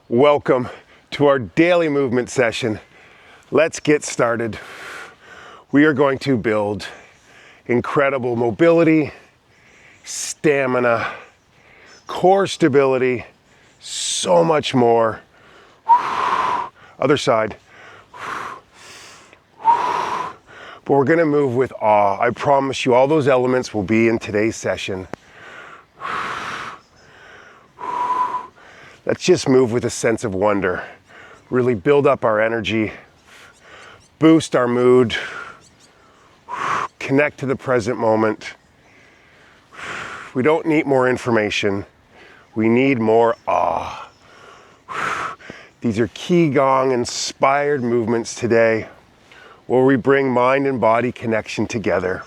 Welcome to our daily movement session. Let's get started. We are going to build incredible mobility, stamina, core stability, so much more. Other side. But we're gonna move with awe. I promise you all those elements will be in today's session. Let's just move with a sense of wonder. Really build up our energy, boost our mood, connect to the present moment. We don't need more information. We need more awe. These are Qigong inspired movements today where we bring mind and body connection together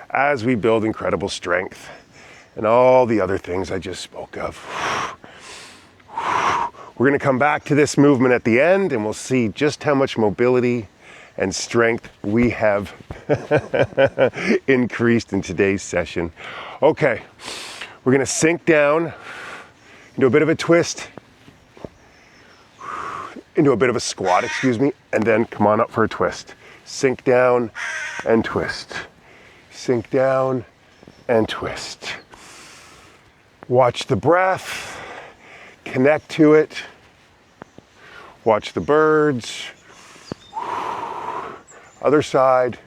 as we build incredible strength and all the other things I just spoke of. We're going to come back to this movement at the end and we'll see just how much mobility and strength we have increased in today's session. Okay, we're going to sink down into a bit of a twist, into a bit of a squat, and then come on up for a twist. Sink down and twist. Sink down and twist. Watch the breath, connect to it. Watch the birds. Other side.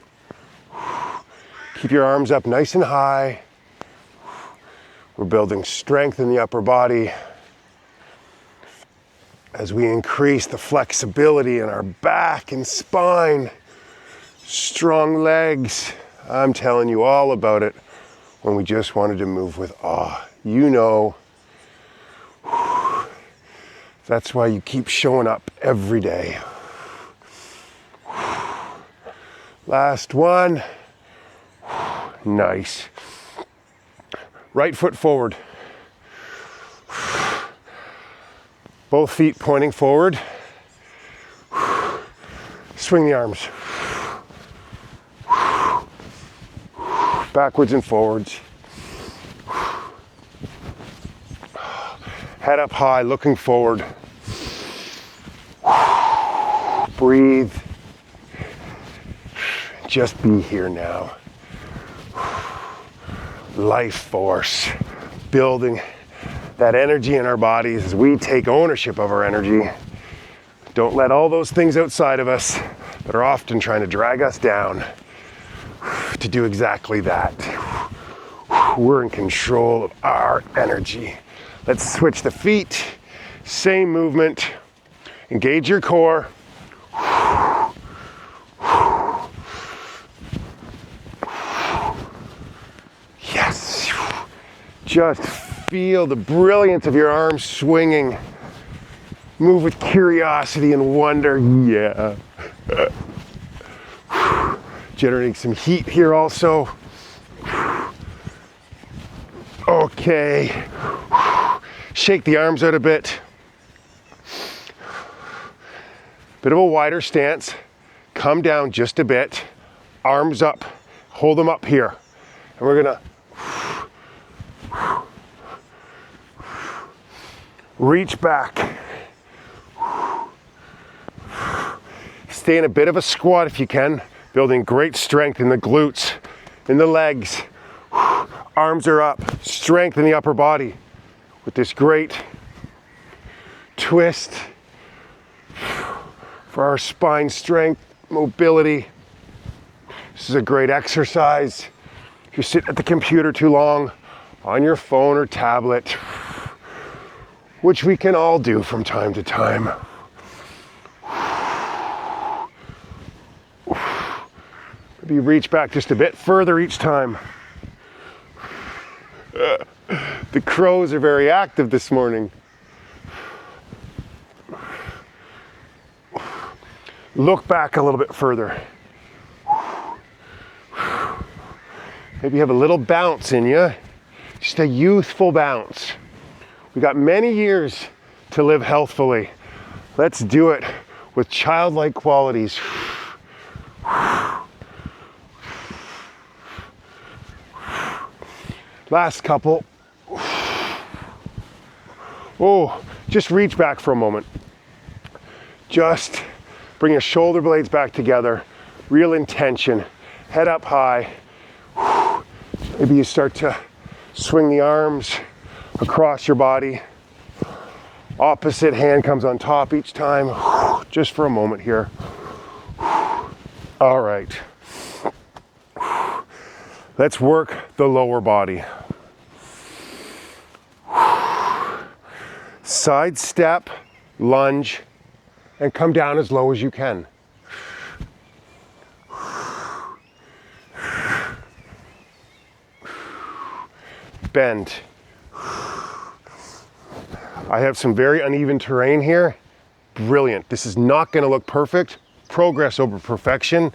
Keep your arms up nice and high. We're building strength in the upper body as we increase the flexibility in our back and spine. Strong legs. I'm telling you all about it when we just wanted to move with awe. You know, that's why you keep showing up every day. Last one. Nice. Right foot forward. Both feet pointing forward. Swing the arms. Backwards and forwards. Head up high, looking forward. Breathe. Just be here now. Life force. Building that energy in our bodies as we take ownership of our energy. Don't let all those things outside of us that are often trying to drag us down to do exactly that. We're in control of our energy. Let's switch the feet. Same movement. Engage your core. Yes. Just feel the brilliance of your arms swinging. Move with curiosity and wonder. Yeah. Generating some heat here also. Okay. Shake the arms out a bit. Bit of a wider stance. Come down just a bit. Arms up. Hold them up here. And we're gonna reach back. Stay in a bit of a squat if you can. Building great strength in the glutes, in the legs. Arms are up. Strength in the upper body. With this great twist for our spine strength, mobility. This is a great exercise. If you sit at the computer too long, on your phone or tablet, which we can all do from time to time. Maybe reach back just a bit further each time. The crows are very active this morning. Look back a little bit further. Maybe you have a little bounce in you. Just a youthful bounce. We got many years to live healthfully. Let's do it with childlike qualities. Last couple. Oh, just reach back for a moment. Just bring your shoulder blades back together. Real intention. Head up high. Maybe you start to swing the arms across your body. Opposite hand comes on top each time. Just for a moment here. All right. Let's work the lower body. Side step, lunge, and come down as low as you can. Bend. I have some very uneven terrain here. Brilliant. This is not going to look perfect. Progress over perfection.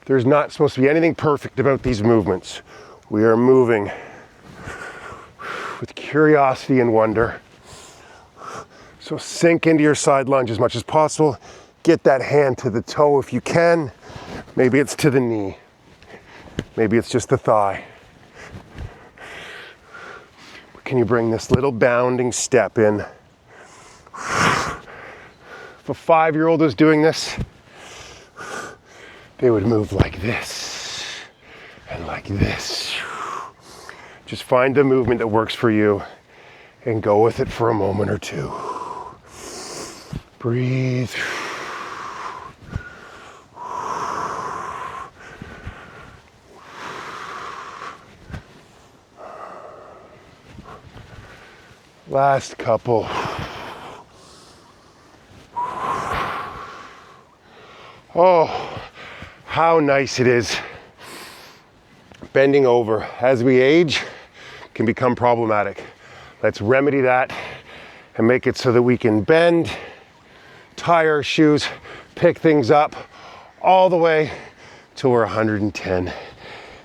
There's not supposed to be anything perfect about these movements. We are moving with curiosity and wonder. So sink into your side lunge as much as possible. Get that hand to the toe if you can. Maybe it's to the knee. Maybe it's just the thigh. Can you bring this little bounding step in? If a 5-year-old was doing this, they would move like this and like this. Just find the movement that works for you and go with it for a moment or two. Breathe. Last couple. Oh, how nice it is. Bending over as we age can become problematic. Let's remedy that and make it so that we can bend, tie our shoes, pick things up all the way till we're 110.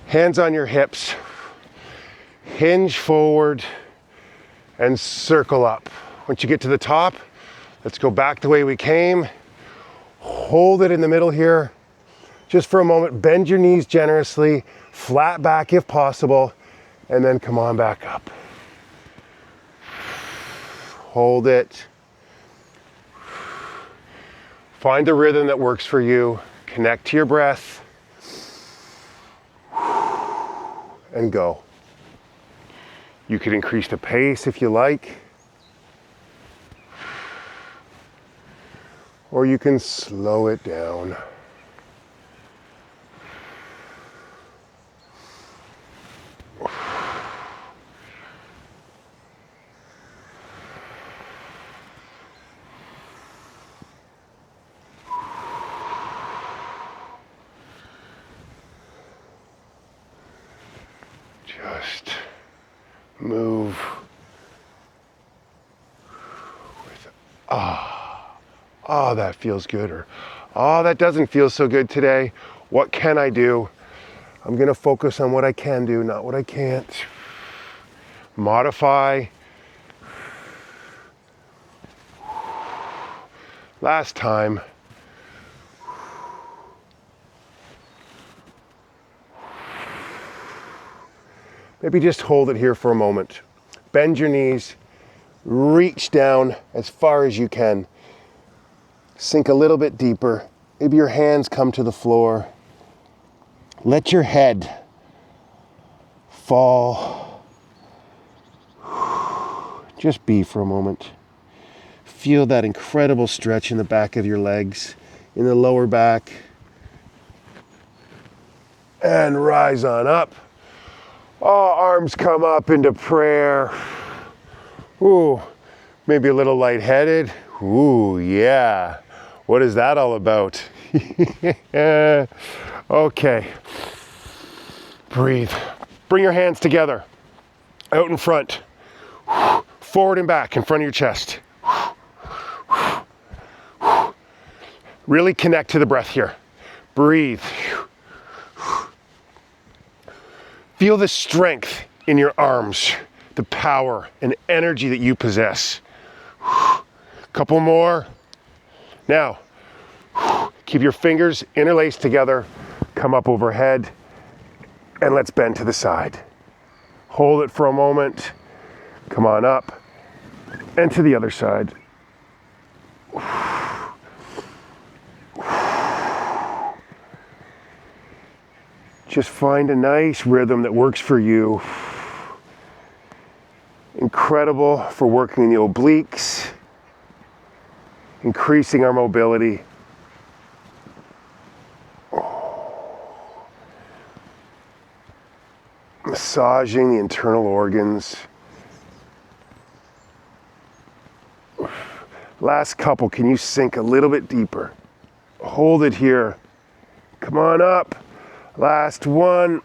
Hands on your hips, hinge forward and circle up. Once you get to the top, let's go back the way we came. Hold it in the middle here. Just for a moment, bend your knees generously, flat back if possible, and then come on back up. Hold it. Find the rhythm that works for you. Connect to your breath. And go. You could increase the pace if you like. Or you can slow it down. Just move with oh, that feels good, or oh, that doesn't feel so good today. What can I do? I'm gonna focus on what I can do, not what I can't. Modify. Last time. Maybe just hold it here for a moment. Bend your knees, reach down as far as you can. Sink a little bit deeper. Maybe your hands come to the floor. Let your head fall. Just be for a moment. Feel that incredible stretch in the back of your legs, in the lower back. And rise on up. Oh, arms come up into prayer. Ooh, maybe a little lightheaded. Ooh, yeah. What is that all about? Okay. Breathe. Bring your hands together. Out in front. Forward and back in front of your chest. Really connect to the breath here. Breathe. Feel the strength in your arms, the power and energy that you possess. Couple more. Now, keep your fingers interlaced together, come up overhead, and let's bend to the side. Hold it for a moment. Come on up. And to the other side. Just find a nice rhythm that works for you. Incredible for working the obliques, increasing our mobility. Massaging the internal organs. Last couple, can you sink a little bit deeper? Hold it here. Come on up. Last one.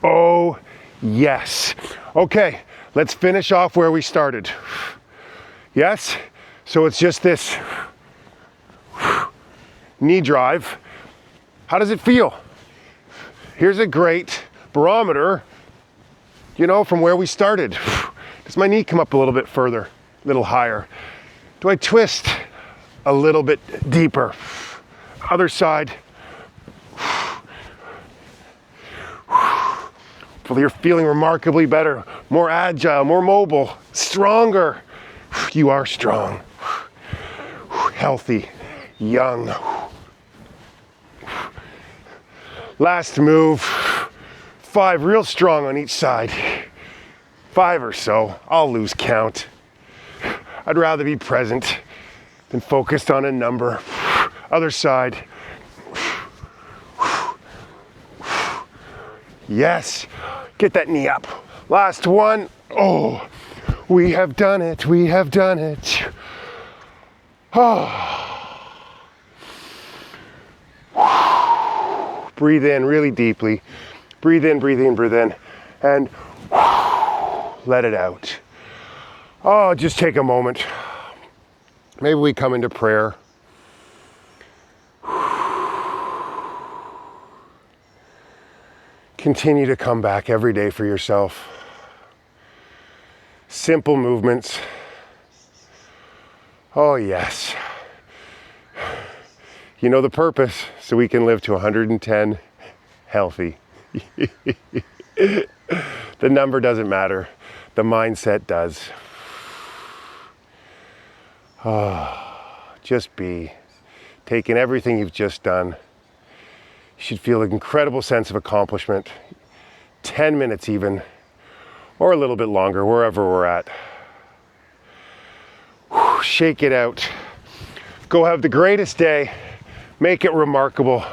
Oh, yes. Okay, let's finish off where we started. Yes? So it's just this knee drive. How does it feel? Here's a great barometer, you know, from where we started. Does my knee come up a little bit further, a little higher? Do I twist a little bit deeper? Other side. Well, you're feeling remarkably better, more agile, more mobile, stronger. You are strong, healthy, young. Last move, 5 real strong on each side. 5 or so, I'll lose count. I'd rather be present than focused on a number. Other side. Yes, get that knee up. Last one. Oh, we have done it, we have done it. Oh. Breathe in really deeply. Breathe in, breathe in, breathe in. And let it out. Oh, just take a moment. Maybe we come into prayer. Continue to come back every day for yourself. Simple movements. Oh, yes. You know the purpose, so we can live to 110 healthy. The number doesn't matter. The mindset does. Just be. Taking everything you've just done. You should feel an incredible sense of accomplishment. 10 minutes even, or a little bit longer, wherever we're at. Shake it out. Go have the greatest day. Make it remarkable.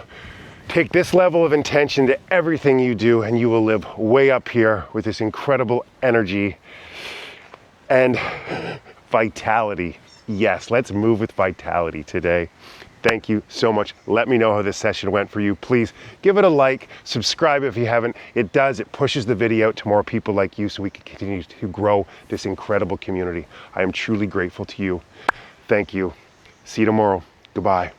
Take this level of intention to everything you do, and you will live way up here with this incredible energy and vitality. Yes, let's move with vitality today. Thank you so much. Let me know how this session went for you. Please give it a like, subscribe if you haven't. It pushes the video out to more people like you so we can continue to grow this incredible community. I am truly grateful to you. Thank you. See you tomorrow. Goodbye.